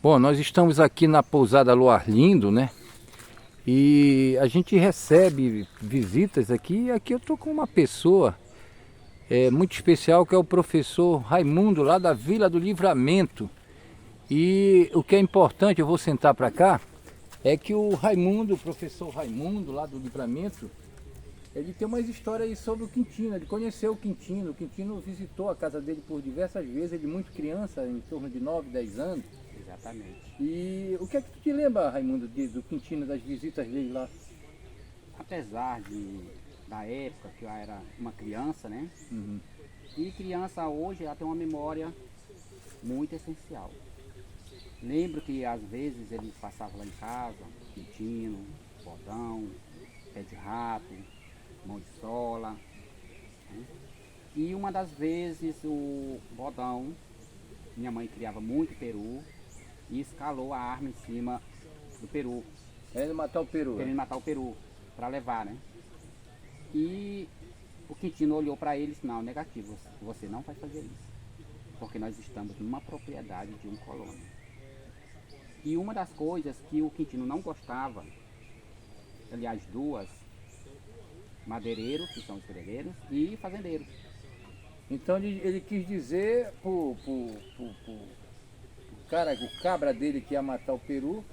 Bom, nós estamos aqui na pousada Luar Lindo, né? E a gente recebe visitas aqui. E aqui eu tô com uma pessoa muito especial, que é o professor Raimundo, lá da Vila do Livramento. E o que é importante, eu vou sentar para cá, é que o Raimundo, o professor Raimundo, lá do Livramento, ele tem umas histórias aí sobre o Quintino. Ele conheceu o Quintino visitou a casa dele por diversas vezes, ele muito criança, em torno de 9, 10 anos. Exatamente. E o que é que tu te lembra, Raimundo, do Quintino, das visitas dele lá? Apesar da época que eu era uma criança, né? Uhum. E criança hoje ela tem uma memória muito essencial. Lembro que às vezes ele passava lá em casa, Quintino, Bodão, Pé de Rato, Mão de Sola. Né? E uma das vezes o Bodão, minha mãe criava muito peru, e escalou a arma em cima do peru, É matar o peru. querendo matar o peru para levar, né? E o Quintino olhou para ele e disse: não, negativo, você não vai fazer isso, porque nós estamos numa propriedade de um colono. E uma das coisas que o Quintino não gostava, aliás duas, madeireiros, que são os pedreiros, e fazendeiros. Então ele quis dizer pro cara, o cabra dele que ia matar o peru,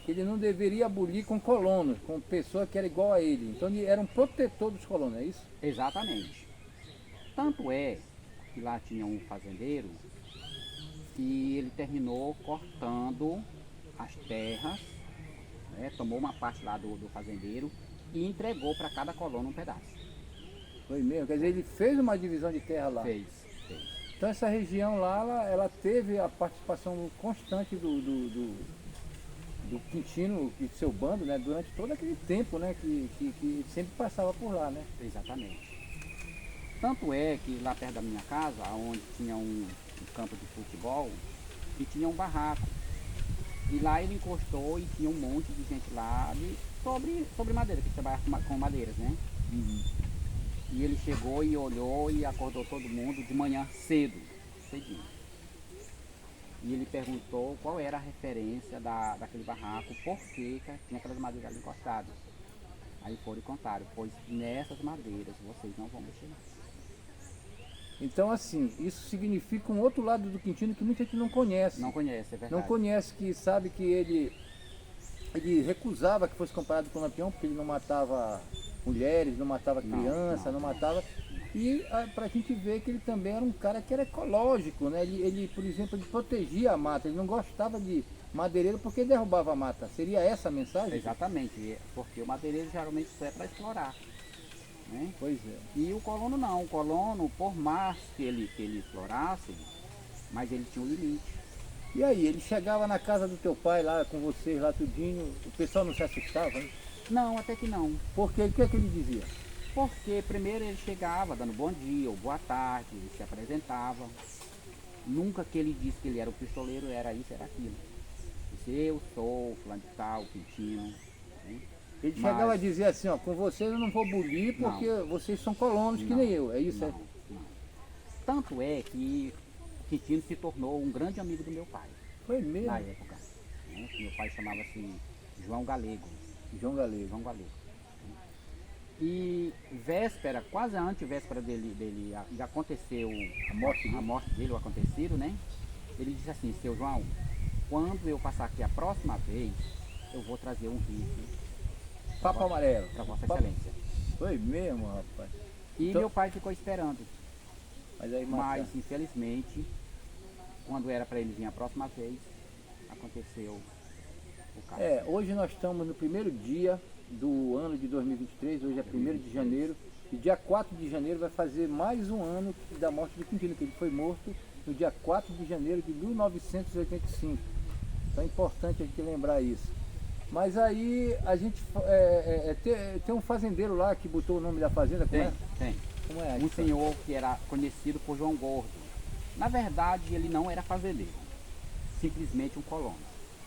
que ele não deveria abolir com colonos, com pessoa que era igual a ele. Então ele era um protetor dos colonos, é isso? Exatamente. Tanto é que lá tinha um fazendeiro e ele terminou cortando as terras, né, tomou uma parte lá do fazendeiro e entregou para cada colono um pedaço. Foi mesmo, quer dizer, ele fez uma divisão de terra lá. Fez, fez. Então essa região lá, ela teve a participação constante do Quintino e seu bando, né, durante todo aquele tempo, né, que sempre passava por lá, né? Exatamente. Tanto é que lá perto da minha casa, onde tinha um campo de futebol, e tinha um barraco. E lá ele encostou e tinha um monte de gente lá sobre madeira, que trabalha com madeiras, né? Uhum. E ele chegou e olhou e acordou todo mundo de manhã cedo, cedinho. E ele perguntou qual era a referência daquele barraco, por que tinha aquelas madeiras ali encostadas. Aí foram e contaram: pois nessas madeiras vocês não vão mexer mais. Então, assim, isso significa um outro lado do Quintino que muita gente não conhece. Não conhece, é verdade. Não conhece, que sabe que ele recusava que fosse comparado com o Lampião, porque ele não matava mulheres, não matava criança, não matava. E para a gente ver que ele também era um cara que era ecológico, né? Ele, por exemplo, ele protegia a mata, ele não gostava de madeireiro porque derrubava a mata. Seria essa a mensagem? Exatamente, porque o madeireiro geralmente só é para explorar. Né? Pois é. E o colono não, o colono, por mais que ele explorasse, mas ele tinha um limite. E aí, ele chegava na casa do teu pai lá, com vocês lá tudinho, o pessoal não se assustava, né? Não, até que não. Porque o que é que ele dizia? Porque primeiro ele chegava dando bom dia ou boa tarde, ele se apresentava. Nunca que ele disse que ele era o pistoleiro, era isso, era aquilo. Disse: eu sou fulano de tal, Quintino. Né? Ele chegava a dizer assim, ó, com vocês eu não vou bulir porque vocês são colonos que nem eu, é isso? Não, não. Tanto é que o Quintino se tornou um grande amigo do meu pai. Foi mesmo? Na época. Né? Meu pai chamava-se João Galego. João Galego. João Galego. E véspera, quase a antevéspera dele aconteceu a morte dele, o acontecido, né? Ele disse assim: seu João, quando eu passar aqui a próxima vez, eu vou trazer um rifle Papo amarelo. para Vossa Excelência. Foi mesmo, rapaz. E meu pai ficou esperando. Mas infelizmente, quando era para ele vir a próxima vez, aconteceu o caso. Hoje nós estamos no primeiro dia do ano de 2023, hoje é 1º de janeiro, e dia 4 de janeiro vai fazer mais um ano da morte do Quintino, que ele foi morto no dia 4 de janeiro de 1985. Então é importante a gente lembrar isso. Mas aí a gente tem um fazendeiro lá que botou o nome da fazenda, como é? Tem. Como é? Um senhor que era conhecido por João Gordo. Na verdade, ele não era fazendeiro, simplesmente um colono.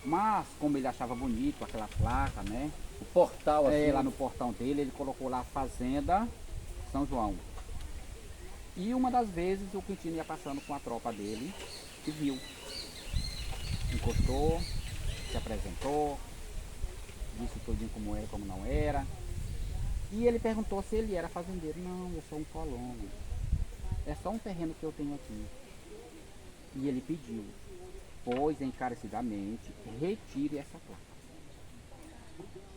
Mas, como ele achava bonito aquela placa, né? O portal assim. Lá no portão dele, ele colocou lá Fazenda São João. E uma das vezes o Quintino ia passando com a tropa dele e viu. encostou, se apresentou, disse tudinho como era, como não era. E ele perguntou se ele era fazendeiro. Não, eu sou um colono. É só um terreno que eu tenho aqui. E ele pediu, pois encarecidamente, retire essa placa.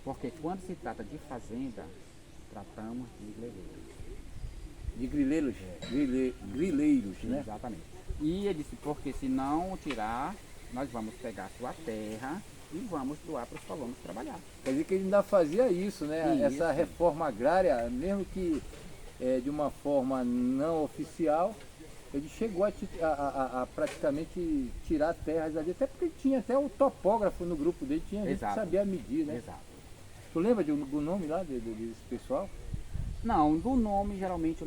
Porque quando se trata de fazenda, tratamos de grileiros. De grileiros, grileiros, né? Exatamente. E ele disse, porque se não tirar, nós vamos pegar a sua terra e vamos doar para os colonos trabalhar. Quer dizer que ele ainda fazia isso, né? Isso. Essa reforma agrária, mesmo que de uma forma não oficial, ele chegou a praticamente tirar terras ali, até porque tinha até o topógrafo no grupo dele, tinha gente que Exato. sabia medir, né? Exato. Tu lembra do nome lá desse pessoal? Não, do nome geralmente eu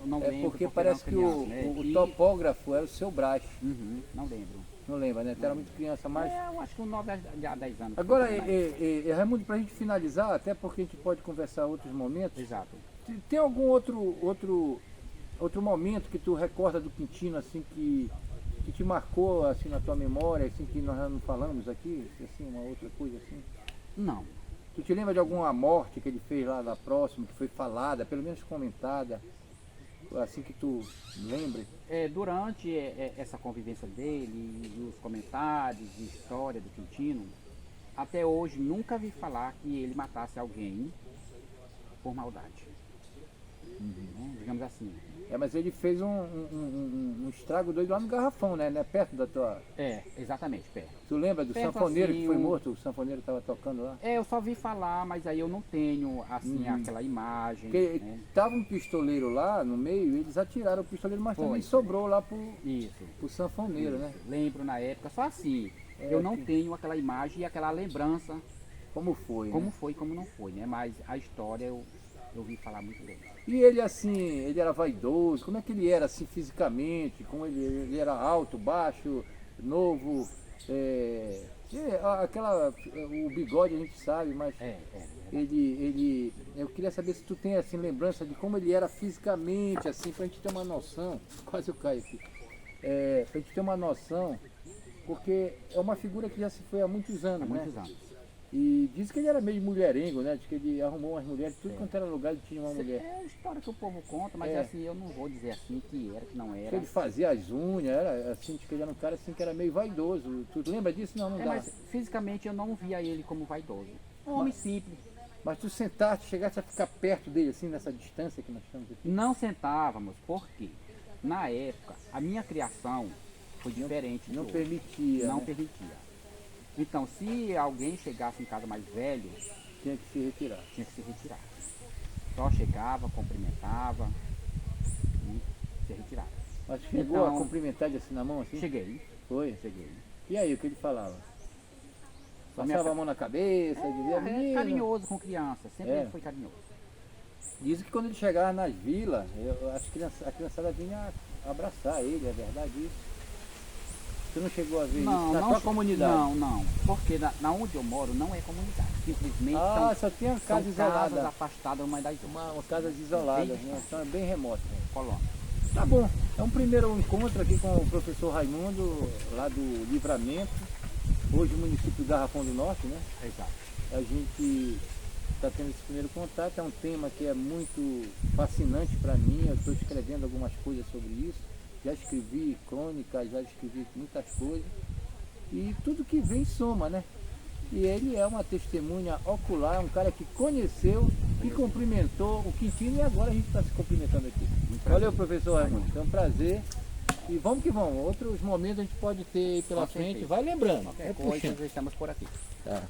não É lembro. porque era parece uma que criança, né? o E- topógrafo era o seu Brás. Uhum, não lembro. Não lembra, né? Tu era muito criança, mas... Eu acho que uns 9 a 10 anos. Agora, mais. Raimundo, para a gente finalizar, até porque a gente pode conversar em outros momentos, Exato. tem algum outro momento que tu recorda do Quintino, assim, que te marcou, assim, na tua memória, assim, que nós já não falamos aqui, assim, uma outra coisa, assim? Não. Tu te lembra de alguma morte que ele fez lá próxima, que foi falada, pelo menos comentada, assim que tu lembre? Durante essa convivência dele e os comentários de história do Quintino, até hoje nunca vi falar que ele matasse alguém por maldade. Né? Digamos assim. Mas ele fez um estrago doido lá no Garrafão, né? Perto da tua... Exatamente, perto. Tu lembra do Perto, sanfoneiro assim, que foi morto? O sanfoneiro estava tocando lá? Eu só vi falar, mas aí eu não tenho, assim, aquela imagem. Porque Né? tava um pistoleiro lá no meio, eles atiraram o pistoleiro, mas também sobrou lá Isso. pro sanfoneiro, né? Lembro na época, só assim. É, eu não tenho aquela imagem e aquela lembrança, Como foi, como né? foi e como não foi, né? Mas a história eu ouvi falar muito dele. E ele assim, ele era vaidoso, como é que ele era assim fisicamente? Como ele era alto, baixo, novo, o bigode a gente sabe, mas eu queria saber se tu tem assim lembrança de como ele era fisicamente, assim, pra gente ter uma noção, quase eu caio aqui, pra gente ter uma noção, porque é uma figura que já se foi há muitos anos, Há muitos né? anos. E diz que ele era meio mulherengo, né? Diz que ele arrumou umas mulheres, tudo quanto era lugar ele tinha uma mulher. É a história que o povo conta, mas assim, eu não vou dizer assim que era, que não Que era. ele fazia as unhas, era assim, diz que ele era um cara assim que era meio vaidoso. Tu lembra disso? Não dá. Mas fisicamente eu não via ele como vaidoso. Um homem simples. Mas tu sentaste, chegaste a ficar perto dele, assim, nessa distância que nós estamos aqui. Não sentávamos, porque na época a minha criação foi diferente. Não de hoje. permitia. Não né? permitia. Então, se alguém chegasse em casa mais velho, Tinha que se retirar. tinha que se retirar. Só chegava, cumprimentava e se retirava. Mas chegou Então, a cumprimentar de assim na mão, assim? Cheguei, Foi? cheguei. E aí, o que ele falava? Só me Passava a mão na cabeça, dizia, menino. carinhoso com criança, sempre É. ele foi carinhoso. Diz que quando ele chegava nas vilas, a criançada vinha abraçar ele, é verdade isso? Você não chegou a ver isso na tua comunidade? Não, porque na onde eu moro não é comunidade. Simplesmente Só tem uma são casa isolada. casas afastadas uma das outras. Uma casas isoladas, Bem né? distante. Então é bem remoto. Colônia. Tá bom, é um primeiro encontro aqui com o professor Raimundo, lá do Livramento, hoje município do Garrafão do Norte, né? Exato. A gente está tendo esse primeiro contato, é um tema que é muito fascinante para mim, eu estou escrevendo algumas coisas sobre isso, já escrevi crônicas, já escrevi muitas coisas, e tudo que vem soma, né? E ele é uma testemunha ocular, um cara que conheceu e cumprimentou o Quintino, e agora a gente está se cumprimentando aqui. Valeu, professor Raimundo, foi um prazer. E vamos que vamos, outros momentos a gente pode ter aí pela Com frente, certeza. vai lembrando. Qualquer coisa, nós estamos por aqui. Tá.